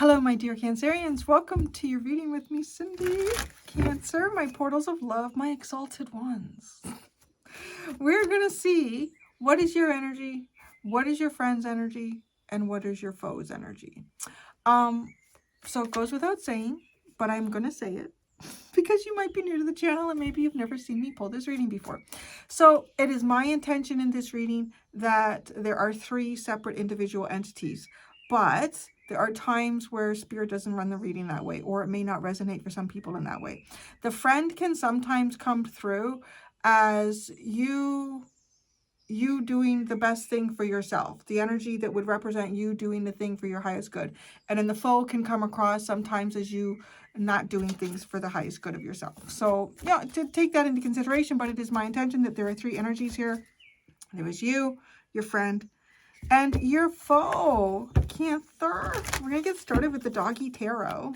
Hello, my dear Cancerians. Welcome to your reading with me, Cindy. Cancer, my portals of love, my exalted ones. We're going to see what is your energy, what is your friend's energy, and what is your foe's energy. So it goes without saying, but I'm going to say it because you might be new to the channel and maybe you've never seen me pull this reading before. So it is my intention in this reading that there are 3 separate individual entities, but there are times where spirit doesn't run the reading that way, or it may not resonate for some people in that way. The friend can sometimes come through as you doing the best thing for yourself, the energy that would represent you doing the thing for your highest good. And then the foe can come across sometimes as you not doing things for the highest good of yourself. So yeah, to take that into consideration, but it is my intention that there are 3 energies here. There was you, your friend, and your foe, Cancer. We're going to get started with the Doggy Tarot.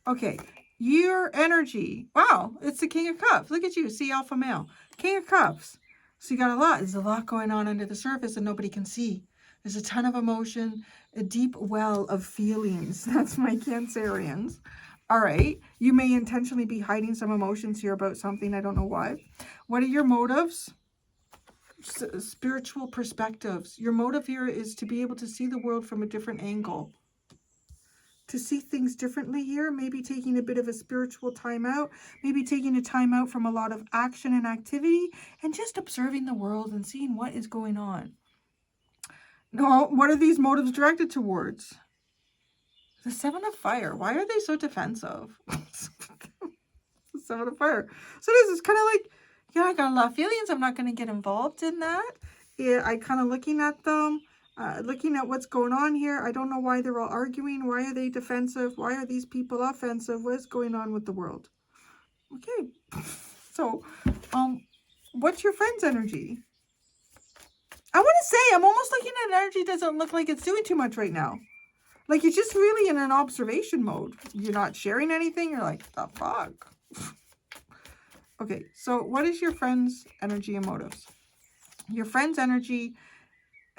Okay, your energy. Wow, it's the King of Cups. Look at you, see, alpha male. King of Cups. So you got a lot. There's a lot going on under the surface and nobody can see. There's a ton of emotion, a deep well of feelings. That's my Cancerians. All right, you may intentionally be hiding some emotions here about something. I don't know why. What are your motives? Spiritual perspectives. Your motive here is to be able to see the world from a different angle. To see things differently here, maybe taking a bit of a spiritual time out, maybe taking a time out from a lot of action and activity, and just observing the world and seeing what is going on. No, what are these motives directed towards? The 7 of Fire. Why are they so defensive? The 7 of Fire. So this is kind of like, yeah, I got a lot of feelings. I'm not going to get involved in that. Yeah, I kind of looking at them, looking at what's going on here. I don't know why they're all arguing. Why are they defensive? Why are these people offensive? What's going on with the world? Okay. So, what's your friend's energy? I want to say, I'm almost looking at energy doesn't look like it's doing too much right now. Like, you're just really in an observation mode. You're not sharing anything. You're like, the fuck? Okay, so what is your friend's energy and motives? Your friend's energy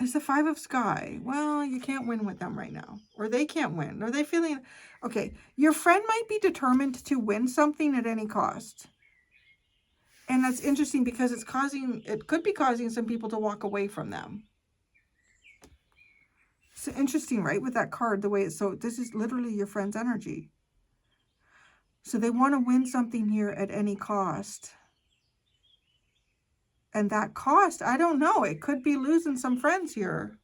is the 5 of Sky. Well, you can't win with them right now. Or they can't win. Or they feeling... Okay, your friend might be determined to win something at any cost. And that's interesting because it could be causing some people to walk away from them. It's interesting, right? With that card, the way it's so, this is literally your friend's energy. So they want to win something here at any cost. And that cost, I don't know. It could be losing some friends here.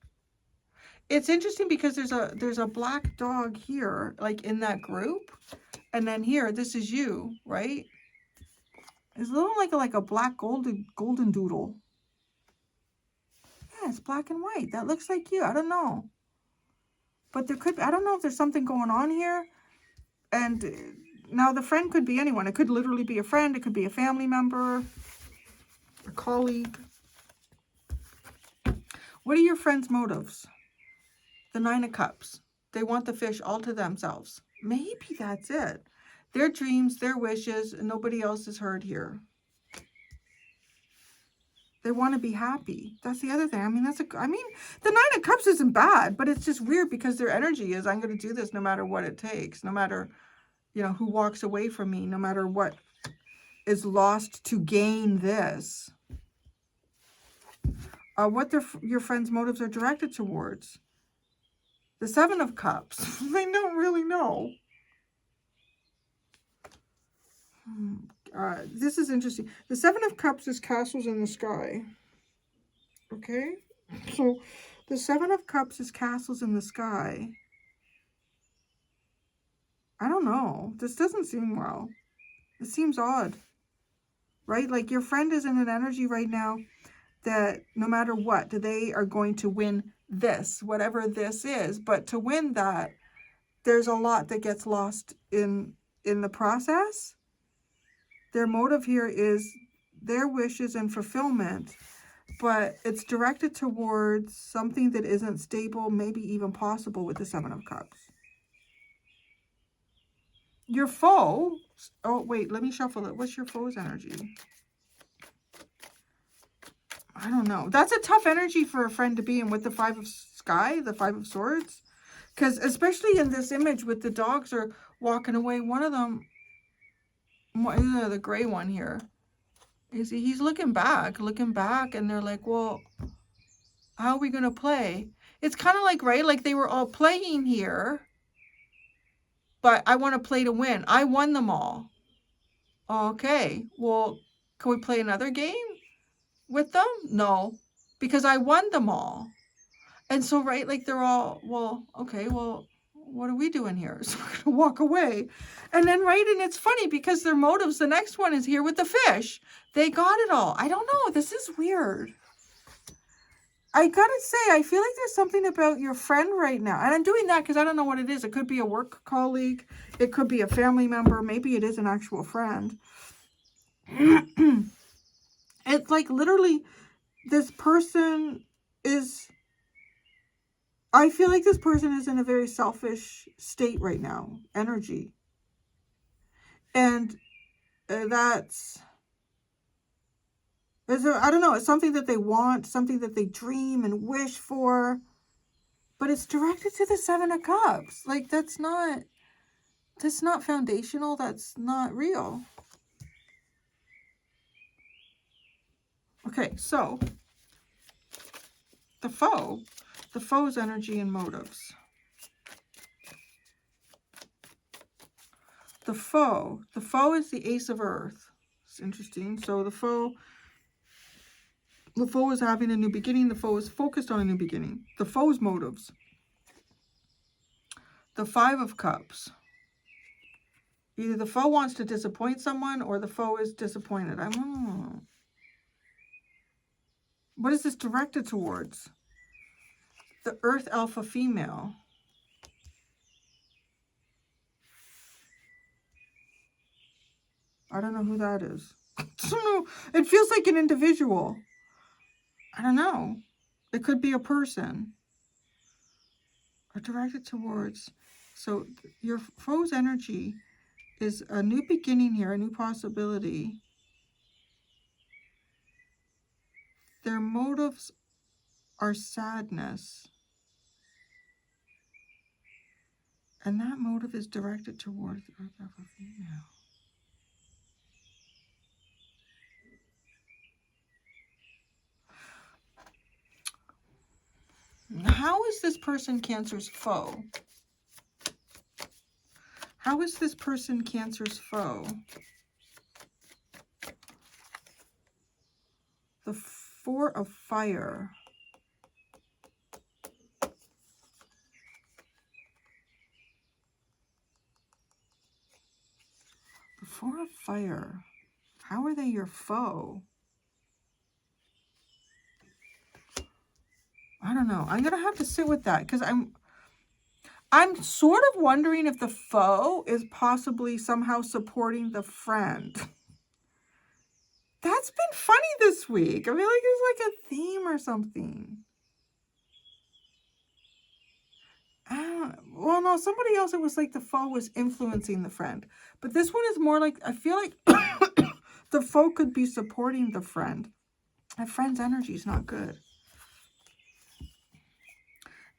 It's interesting because there's a black dog here, like in that group. And then here, this is you, right? It's a little like a black golden doodle. Yeah, it's black and white. That looks like you. I don't know. But there could be, I don't know if there's something going on here. And now the friend could be anyone. It could literally be a friend. It could be a family member, a colleague. What are your friend's motives? The 9 of Cups. They want the fish all to themselves. Maybe that's it. Their dreams, their wishes, and nobody else is heard here. They want to be happy. That's the other thing. I mean, the 9 of Cups isn't bad, but it's just weird because their energy is, I'm going to do this no matter what it takes, no matter, who walks away from me, no matter what is lost to gain this. What your friend's motives are directed towards. The 7 of Cups. They don't really know. This is interesting. The 7 of Cups is castles in the sky. Okay? So, the 7 of Cups is castles in the sky. I don't know. This doesn't seem well. It seems odd. Right? Like, your friend is in an energy right now that no matter what, they are going to win this, whatever this is. But to win that, there's a lot that gets lost in the process. Their motive here is their wishes and fulfillment, but it's directed towards something that isn't stable, maybe even possible with the 7 of Cups. Your foe, oh wait, let me shuffle it. What's your foe's energy? I don't know. That's a tough energy for a friend to be in with the Five of Sky, the Five of Swords. Because especially in this image with the dogs are walking away, one of them, the gray one here, he's looking back, and they're like, well, how are we going to play? It's kind of like, right, like they were all playing here, but I want to play to win. I won them all. Okay, well, can we play another game with them? No, because I won them all. And so, right, like they're all, well, okay, well, what are we doing here? So we're going to walk away. And then, right, and it's funny because their motives, the next one is here with the fish. They got it all. I don't know. This is weird. I got to say, I feel like there's something about your friend right now. And I'm doing that because I don't know what it is. It could be a work colleague. It could be a family member. Maybe it is an actual friend. It's like literally this person is... I feel like this person is in a very selfish state right now, energy. And that's, I don't know, it's something that they want, something that they dream and wish for. But it's directed to the Seven of Cups. Like, that's not foundational. That's not real. Okay, so the foe's energy and motives. The foe is the Ace of Earth. It's interesting. So the foe is having a new beginning. The foe is focused on a new beginning. The foe's motives. The Five of Cups. Either the foe wants to disappoint someone or the foe is disappointed. I don't know. What is this directed towards? The Earth Alpha female. I don't know who that is. I don't know. It feels like an individual. I don't know. It could be a person. Or directed towards. So your foe's energy is a new beginning here, a new possibility. Their motives are sadness. And that motive is directed towards the Earth Alpha female. How is this person Cancer's foe? How is this person Cancer's foe? The Four of Fire. The Four of Fire. How are they your foe? I don't know. I'm going to have to sit with that because I'm sort of wondering if the foe is possibly somehow supporting the friend. That's been funny this week. I feel like it's like a theme or something. Well, no, somebody else, it was like the foe was influencing the friend. But this one is more like, I feel like the foe could be supporting the friend. That friend's energy is not good.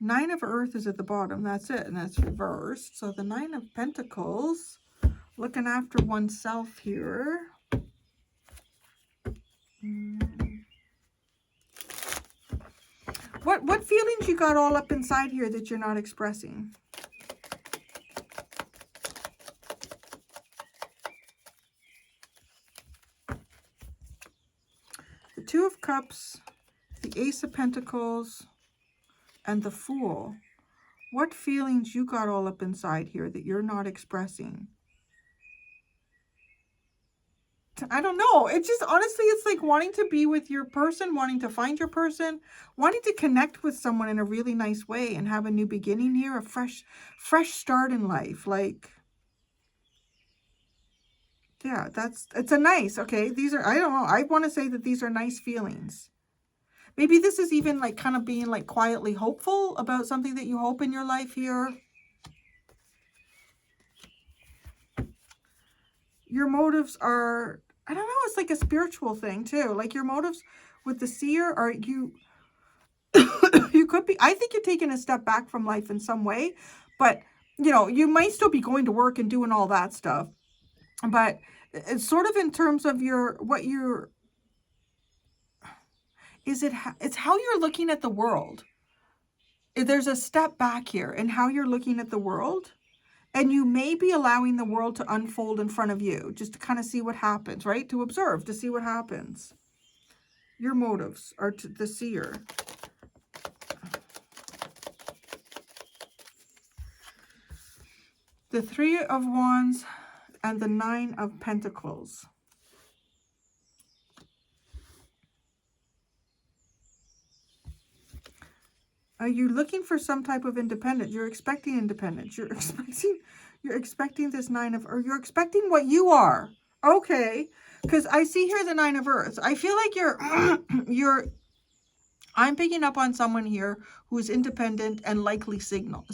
Nine of Earth is at the bottom. That's it. And that's reversed. So the Nine of Pentacles, looking after oneself here. What feelings you got all up inside here that you're not expressing? The Two of Cups, the Ace of Pentacles, and the Fool. What feelings you got all up inside here that you're not expressing? I don't know. It's just, honestly, it's like wanting to be with your person, wanting to find your person, wanting to connect with someone in a really nice way and have a new beginning here, a fresh start in life. Like, yeah, it's a nice, okay, these are, I don't know, I want to say that these are nice feelings. Maybe this is even like kind of being like quietly hopeful about something that you hope in your life here. Your motives are, I don't know, it's like a spiritual thing too. Like your motives with the seer, or you you could be, I think you're taking a step back from life in some way, but you know, you might still be going to work and doing all that stuff, but it's sort of in terms of your, what you're, it's how you're looking at the world. There's a step back here in how you're looking at the world, and you may be allowing the world to unfold in front of you just to kind of see what happens, right? To observe, to see what happens. Your motives are to the seer. The Three of Wands and the Nine of Pentacles. Are you looking for some type of independence? You're expecting independence. You're expecting this Nine of, or you're expecting what you are. Okay. Because I see here the Nine of Earths. I feel like I'm picking up on someone here who is independent and likely single,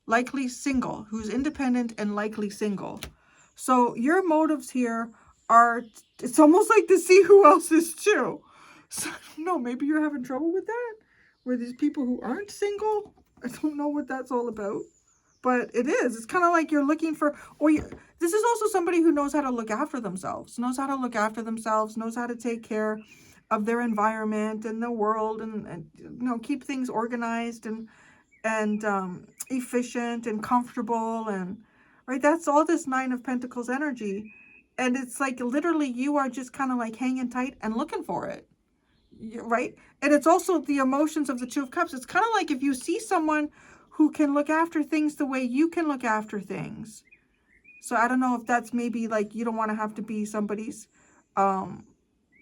likely single, who's independent and likely single. So your motives here are, it's almost like to see who else is too. So I don't know, maybe you're having trouble with that, where these people who aren't single, I don't know what that's all about, but it is. It's kind of like you're looking for, or this is also somebody who knows how to look after themselves, knows how to take care of their environment and the world, and you know, keep things organized and efficient and comfortable, and right, that's all this Nine of Pentacles energy. And it's like literally you are just kind of like hanging tight and looking for it, right? And it's also the emotions of the Two of Cups. It's kind of like if you see someone who can look after things the way you can look after things. So I don't know if that's maybe like you don't want to have to be somebody's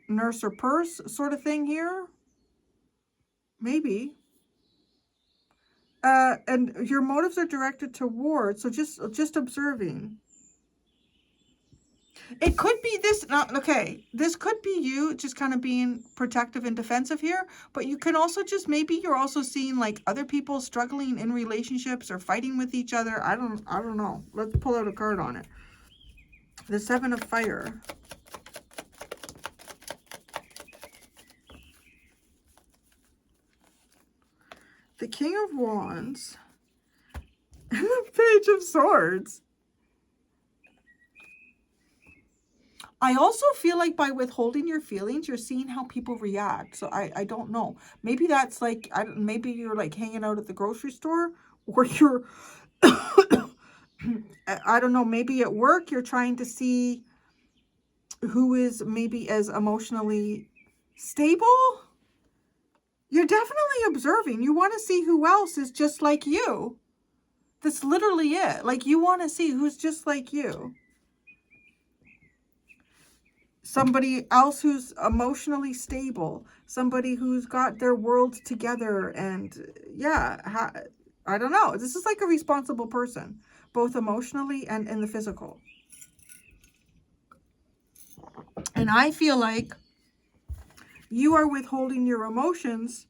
nurse or purse sort of thing here. Maybe. And your motives are directed towards, so just observing. It could be this, okay, this could be you just kind of being protective and defensive here, but you can also just, maybe you're also seeing like other people struggling in relationships or fighting with each other. I don't know. Let's pull out a card on it. The Seven of Fire. The King of Wands. And the Page of Swords. I also feel like by withholding your feelings, you're seeing how people react. So I don't know. Maybe that's like, maybe you're like hanging out at the grocery store, or you're, I don't know, maybe at work, you're trying to see who is maybe as emotionally stable. You're definitely observing. You want to see who else is just like you. That's literally it. Like you want to see who's just like you. Somebody else who's emotionally stable, somebody who's got their world together, and yeah, I don't know. This is like a responsible person, both emotionally and in the physical. And I feel like you are withholding your emotions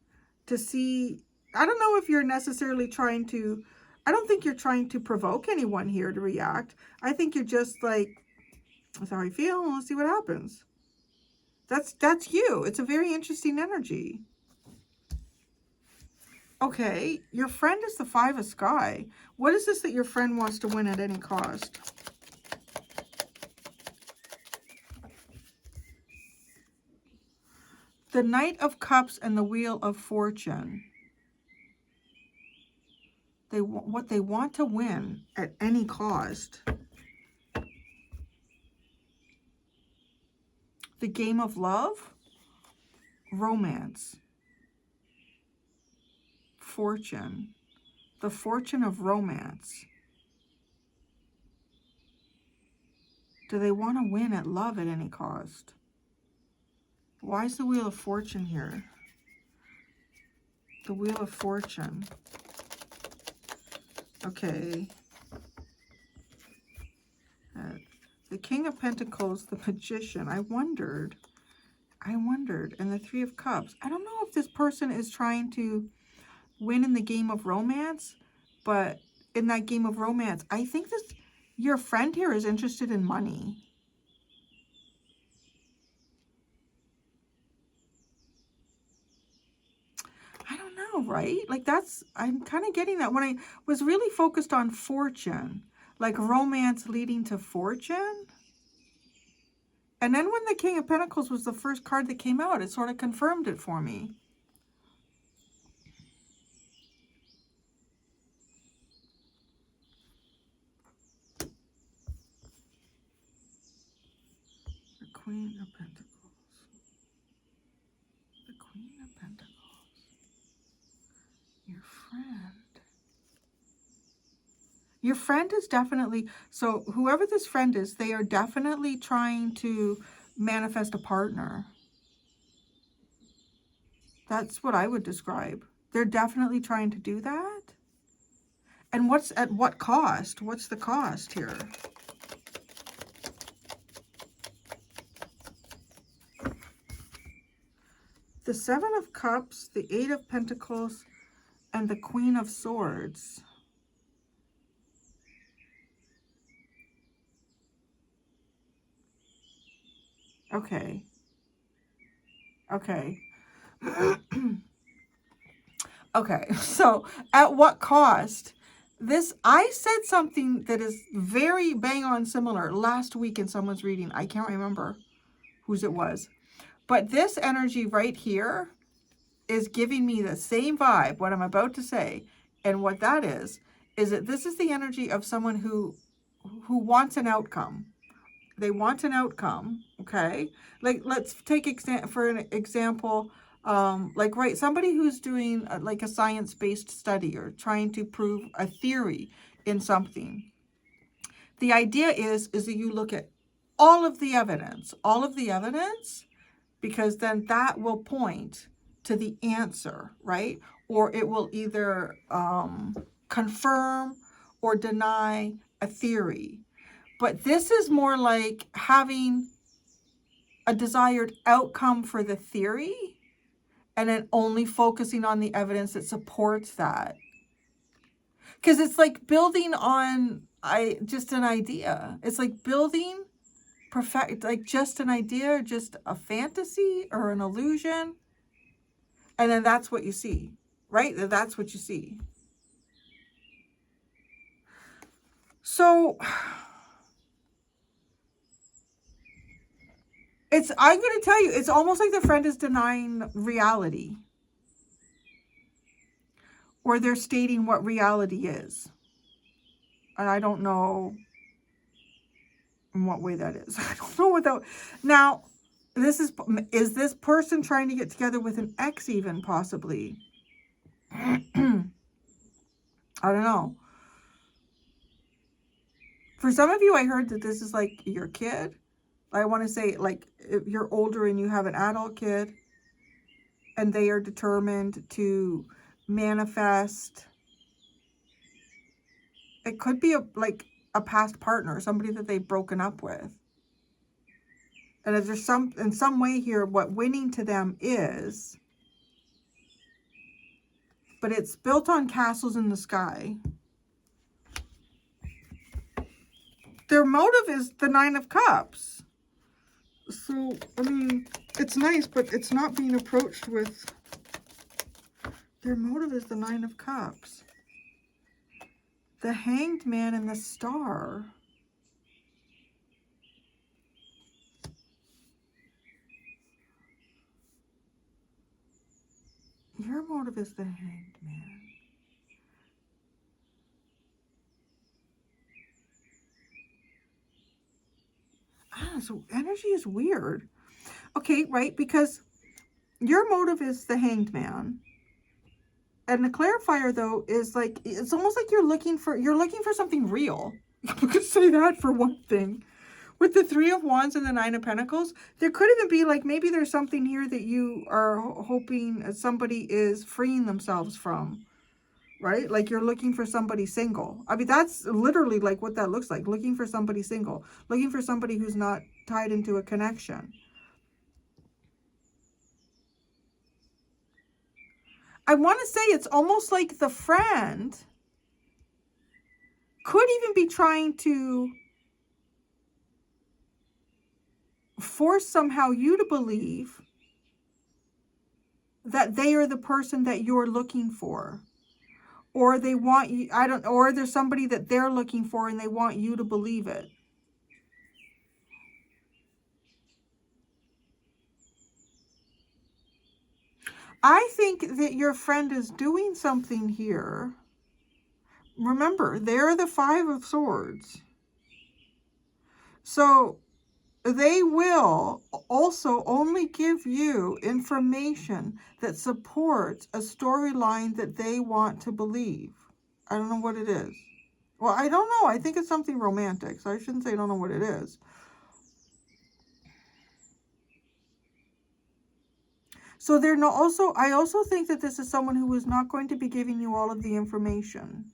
to see, I don't know if you're necessarily trying to, I don't think you're trying to provoke anyone here to react. I think you're just like, that's how I feel. Let's see what happens. That's you. It's a very interesting energy. Okay, your friend is the Five of Sky. What is this that your friend wants to win at any cost? The Knight of Cups and the Wheel of Fortune. What they want to win at any cost. The Game of Love, Romance, Fortune, the Fortune of Romance. Do they want to win at love at any cost? Why is the Wheel of Fortune here? The Wheel of Fortune. Okay. The King of Pentacles, the Magician. I wondered. And the Three of Cups. I don't know if this person is trying to win in the game of romance, but in that game of romance, I think your friend here is interested in money. right? Like that's, I'm kind of getting that when I was really focused on fortune, like romance leading to fortune. And then when the King of Pentacles was the first card that came out, it sort of confirmed it for me. The Queen of Pentacles. The Queen of Pentacles. Your friend. Your friend is definitely, so whoever this friend is, they are definitely trying to manifest a partner. That's what I would describe. They're definitely trying to do that. And what's at what cost? What's the cost here? The Seven of Cups, the Eight of Pentacles, and the Queen of Swords. Okay. Okay. Okay, so at what cost? This, I said something that is very bang on similar last week in someone's reading. I can't remember whose it was. But this energy right here is giving me the same vibe, what I'm about to say. And what that is that this is the energy of someone who wants an outcome. They want an outcome, okay? Like, let's take for an example, like, right, somebody who's doing like a science-based study or trying to prove a theory in something. The idea is that you look at all of the evidence, because then that will point to the answer, right? Or it will either confirm or deny a theory. But this is more like having a desired outcome for the theory and then only focusing on the evidence that supports that. Because it's like building on just an idea. It's like building like just an idea, or just a fantasy or an illusion. And then that's what you see, right? That's what you see. So I'm going to tell you, it's almost like the friend is denying reality. Or they're stating what reality is. And I don't know in what way that is. I don't know what that... Now, is this person trying to get together with an ex even, possibly? I don't know. For some of you, I heard that this is like your kid. I want to say, like, if you're older and you have an adult kid and they are determined to manifest, it could be like a past partner, somebody that they've broken up with. And if there's in some way here, what winning to them is, but it's built on castles in the sky. Their motive is the Nine of Cups. So, I mean, it's nice, but it's not being approached with... Their motive is the Nine of Cups. The Hanged Man and the Star. Your motive is the Hanged Man. So energy is weird. Okay, right? Because your motive is the Hanged Man. And the clarifier, though, is like, it's almost like you're looking for something real. We could say that for one thing. With the Three of Wands and the Nine of Pentacles, there could even be like, maybe there's something here that you are hoping somebody is freeing themselves from, right? Like you're looking for somebody single. I mean, that's literally like what that looks like. Looking for somebody single. Looking for somebody who's not tied into a connection. I want to say it's almost like the friend could even be trying to force somehow you to believe that they are the person that you're looking for. Or they want you, or there's somebody that they're looking for and they want you to believe it. I think that your friend is doing something here. Remember, they're the Five of Swords. So they will also only give you information that supports a storyline that they want to believe. I don't know what it is. Well, I don't know. I think it's something romantic, so I shouldn't say I don't know what it is. So they're not also, I also think that this is someone who is not going to be giving you all of the information.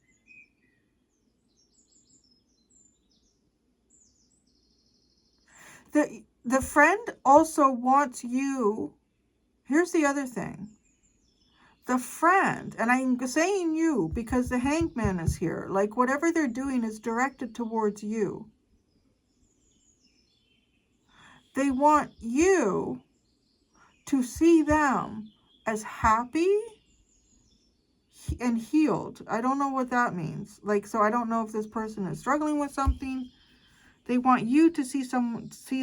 The friend also wants you, here's the other thing. The friend, and I'm saying you because the Hangman is here, like whatever they're doing is directed towards you. They want you to see them as happy and healed. I don't know what that means. Like, so I don't know if this person is struggling with something. They want you to see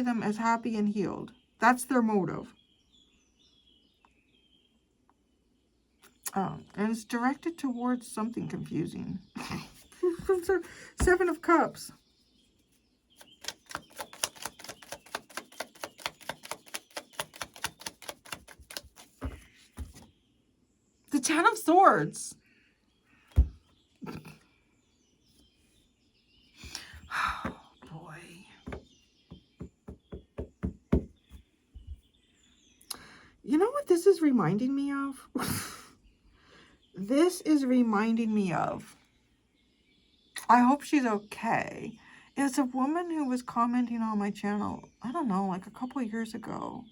them as happy and healed. That's their motive. And it's directed towards something confusing. Seven of Cups. The Ten of Swords. Oh, boy. You know what this is reminding me of? This is reminding me of, I hope she's okay. It's a woman who was commenting on my channel, I don't know, like a couple of years ago.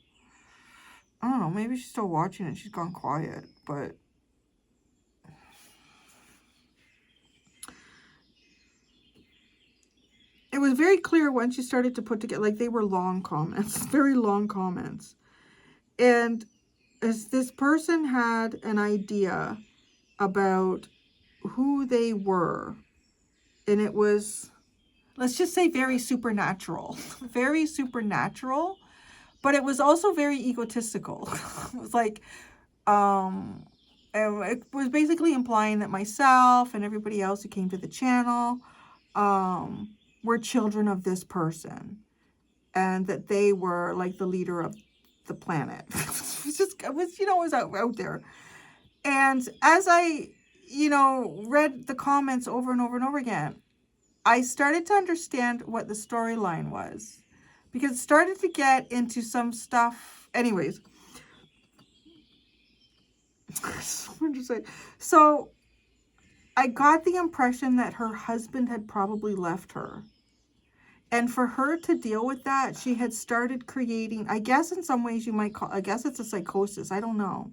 I don't know, maybe she's still watching it. She's gone quiet, but it was very clear when she started to put together, like they were long comments, very long comments. And as this person had an idea about who they were, and it was, let's just say very supernatural, very supernatural, but it was also very egotistical. It was like, it was basically implying that myself and everybody else who came to the channel, were children of this person, and that they were like the leader of the planet. It was out there. And as I, read the comments over and over and over again, I started to understand what the storyline was, because it started to get into some stuff. Anyways, so I got the impression that her husband had probably left her. And for her to deal with that, she had started creating, I guess in some ways you might call, I guess it's a psychosis. I don't know.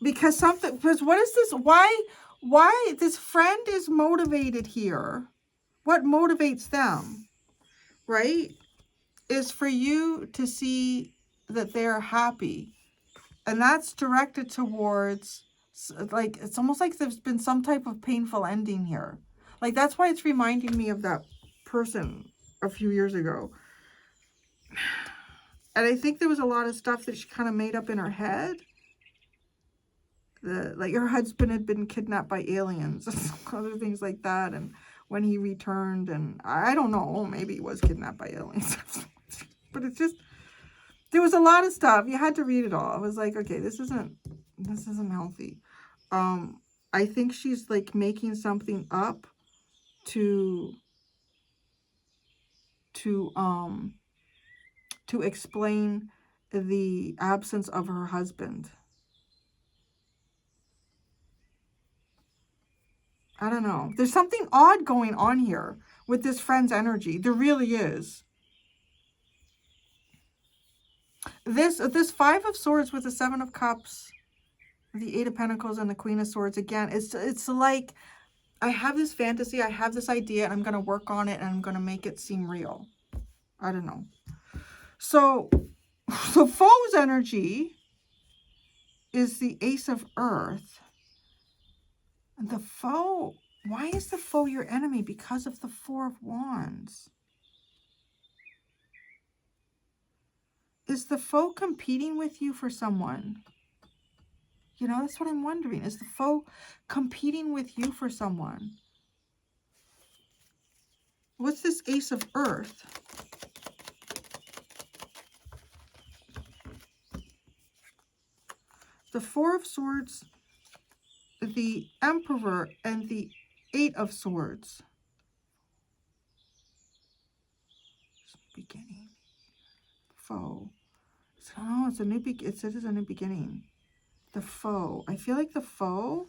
Because what is this? Why this friend is motivated here? What motivates them, right? Is for you to see that they're happy. And that's directed towards, like, it's almost like there's been some type of painful ending here. Like, that's why it's reminding me of that person a few years ago. And I think there was a lot of stuff that she kind of made up in her head. Like her husband had been kidnapped by aliens, other things like that. And when he returned, and I don't know, maybe he was kidnapped by aliens. But it's just, there was a lot of stuff. You had to read it all. I was like, okay, this isn't healthy. I think she's like making something up to explain the absence of her husband. I don't know. There's something odd going on here with this friend's energy. There really is. This Five of Swords with the Seven of Cups, the Eight of Pentacles, and the Queen of Swords, again, it's like, I have this fantasy, I have this idea, and I'm going to work on it, and I'm going to make it seem real. I don't know. So, The foe's energy is the Ace of Earth. And the foe, why is the foe your enemy? Because of the Four of Wands. Is the foe competing with you for someone? You know, that's what I'm wondering. Is the foe competing with you for someone? What's this Ace of Earth? The Four of Swords, the Emperor, and the Eight of Swords. Beginning. Foe. Oh, it's a new it says it's a new beginning. The foe. I feel like the foe.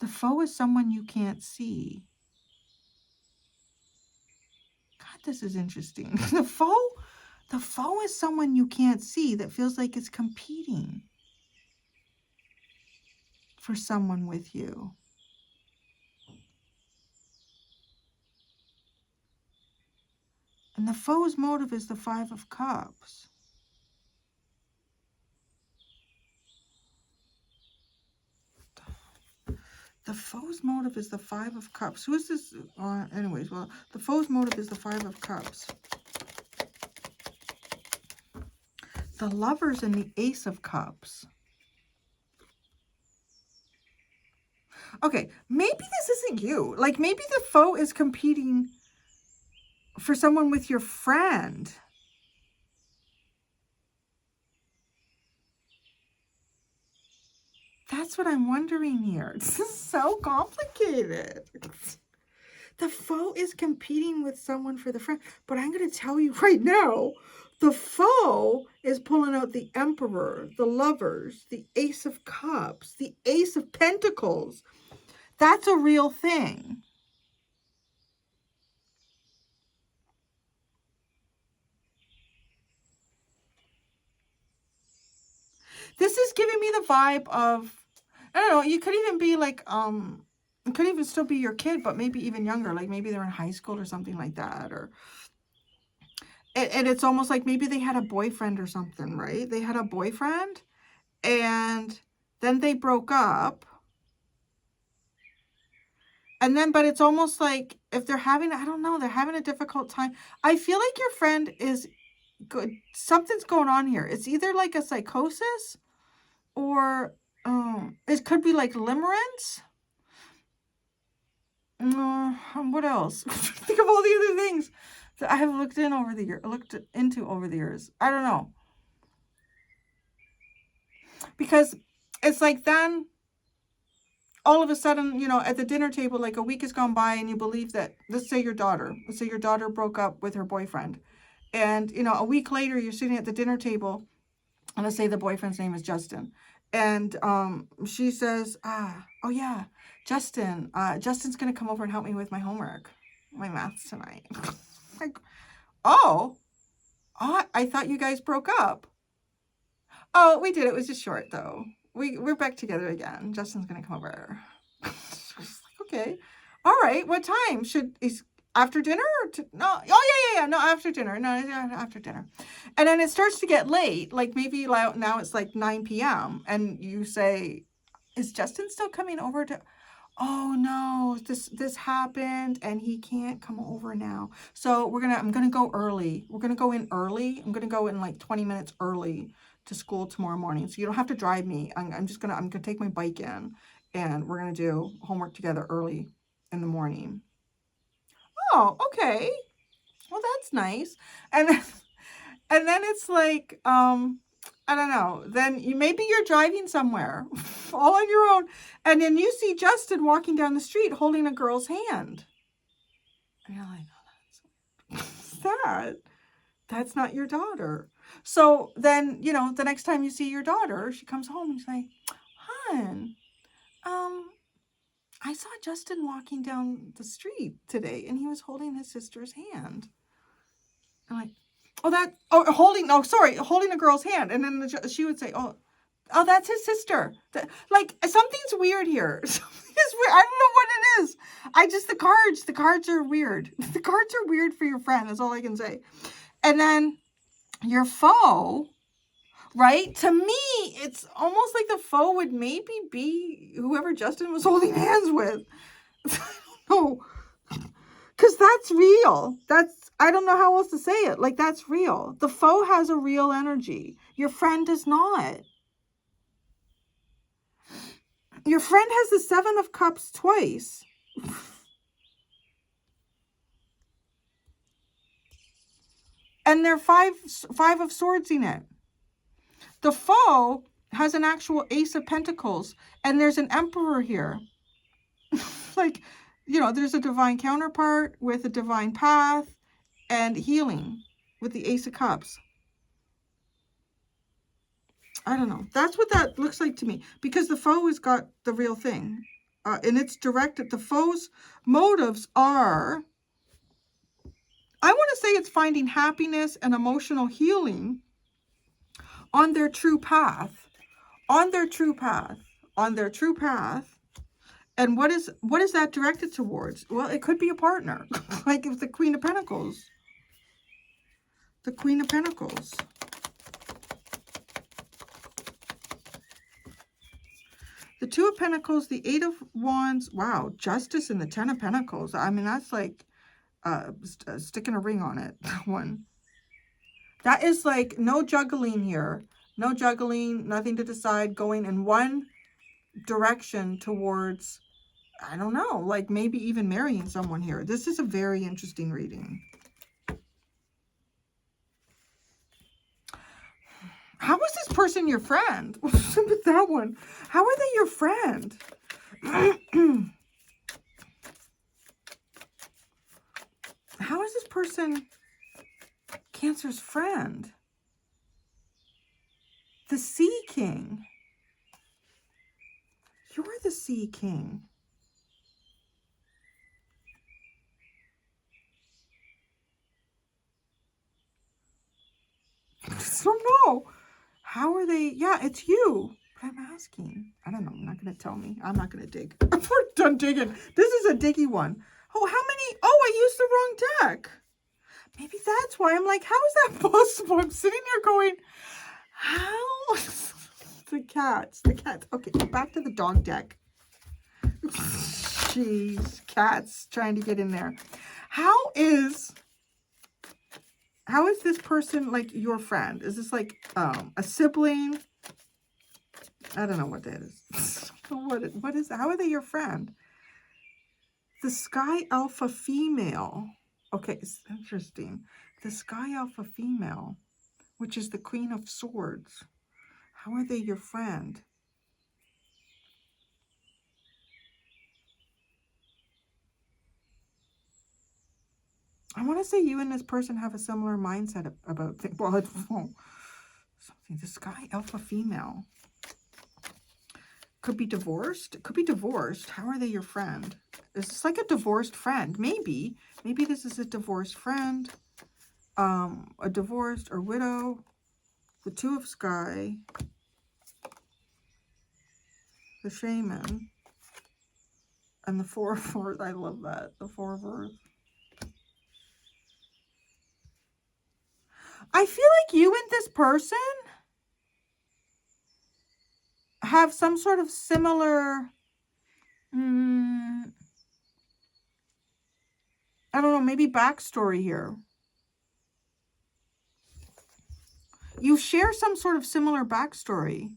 The foe is someone you can't see. God, this is interesting. The foe is someone you can't see that feels like it's competing for someone with you. And the foe's motive is the Five of Cups. The foe's motive is the Five of Cups. Who is this? Anyways, well, the foe's motive is the Five of Cups. The Lovers and the Ace of Cups. Okay, maybe this isn't you. Like, maybe the foe is competing for someone with your friend. That's what I'm wondering here. This is so complicated. The foe is competing with someone for the friend. But I'm going to tell you right now, the foe is pulling out the Emperor, the Lovers, the Ace of Cups, the Ace of Pentacles. That's a real thing. This is giving me the vibe of, I don't know, you could even be like, it could even still be your kid, but maybe even younger. Like maybe they're in high school or something like that. Or, and it's almost like maybe they had a boyfriend or something, right? They had a boyfriend and then they broke up. And then, but it's almost like if they're having, I don't know, they're having a difficult time. I feel like your friend is good. Something's going on here. It's either like a psychosis or it could be like limerence. What else? Think of all the other things that I have looked into over the years. I don't know. Because it's like then all of a sudden, you know, at the dinner table, like a week has gone by and you believe that, let's say your daughter broke up with her boyfriend. And, you know, a week later, you're sitting at the dinner table, and let's say the boyfriend's name is Justin. And she says, oh yeah, Justin's going to come over and help me with my homework, my maths tonight. Like, oh, I thought you guys broke up. Oh, we did. It was just short, though. We're back together again. Justin's going to come over. Okay. All right. What time? Is after dinner? No. Oh, yeah. No, after dinner. No, after dinner. And then it starts to get late. Like maybe now it's like 9 p.m. And you say, is Justin still coming over to... Oh no, this happened and he can't come over now. So I'm gonna go early. We're gonna go in early. I'm gonna go in like 20 minutes early to school tomorrow morning. So you don't have to drive me. I'm gonna take my bike in and we're gonna do homework together early in the morning. Oh, okay. Well, that's nice. And then it's like, I don't know, then maybe you're driving somewhere all on your own. And then you see Justin walking down the street holding a girl's hand. And you're like, oh, that's sad. That's not your daughter. So then, you know, the next time you see your daughter, she comes home and she's like, hon, I saw Justin walking down the street today and he was holding his sister's hand. I'm like, holding a girl's hand. And then she would say, oh, Oh, that's his sister. Like, something's weird here. Something is weird. I don't know what it is. The cards are weird. The cards are weird for your friend. That's all I can say. And then your foe, right? To me, it's almost like the foe would maybe be whoever Justin was holding hands with. I don't know. Because that's real. I don't know how else to say it. Like, that's real. The foe has a real energy. Your friend does not. Your friend has the Seven of Cups twice. And they're five of Swords in it. The foe has an actual Ace of Pentacles. And there's an Emperor here. Like, you know, there's a divine counterpart with a divine path and healing with the Ace of Cups. I don't know. That's what that looks like to me. Because the foe has got the real thing. And it's directed. The foe's motives are, I want to say it's finding happiness and emotional healing on their true path. On their true path. On their true path. And what is that directed towards? Well, it could be a partner. Like if the Queen of Pentacles. The Queen of Pentacles. The Two of Pentacles, the Eight of Wands. Wow, Justice and the Ten of Pentacles. I mean, that's like sticking a ring on it. That one. That is like no juggling here. No juggling, nothing to decide. Going in one direction towards, I don't know, like maybe even marrying someone here. This is a very interesting reading. How is this person your friend? What's up with that one? How are they your friend? How is this person Cancer's friend? The Sea King. You're the Sea King. I don't know. How are they? Yeah, it's you. But I'm asking. I don't know. I'm not going to tell me. I'm not going to dig. We're done digging. This is a diggy one. Oh, how many? Oh, I used the wrong deck. Maybe that's why. I'm like, how is that possible? I'm sitting here going, how? The cats. The cats. Okay, back to the dog deck. Jeez. Cats trying to get in there. How is this person like your friend? Is this like a sibling? I don't know what that is. What is, how are they your friend? The Sky Alpha female. Okay, it's interesting. The Sky Alpha female, which is the Queen of Swords. How are they your friend? I want to say you and this person have a similar mindset about things. Well, something. The Sky Alpha female. Could be divorced. It could be divorced. How are they your friend? Is this like a divorced friend? Maybe. Maybe this is a divorced friend. A divorced or widow. The Two of Sky. The Shaman. And the Four of Earth. I love that. The Four of Earth. I feel like you and this person have some sort of similar, I don't know, maybe backstory here. You share some sort of similar backstory.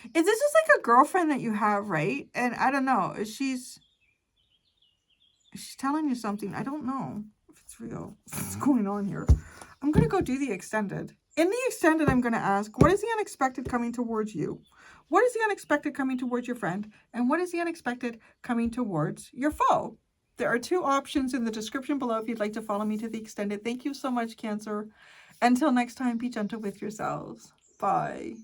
If this is like a girlfriend that you have, right? And I don't know, she's telling you something. I don't know if it's real. What's going on here? I'm going to go do the extended. In the extended, I'm going to ask, what is the unexpected coming towards you? What is the unexpected coming towards your friend? And what is the unexpected coming towards your foe? There are two options in the description below if you'd like to follow me to the extended. Thank you so much, Cancer. Until next time, be gentle with yourselves. Bye.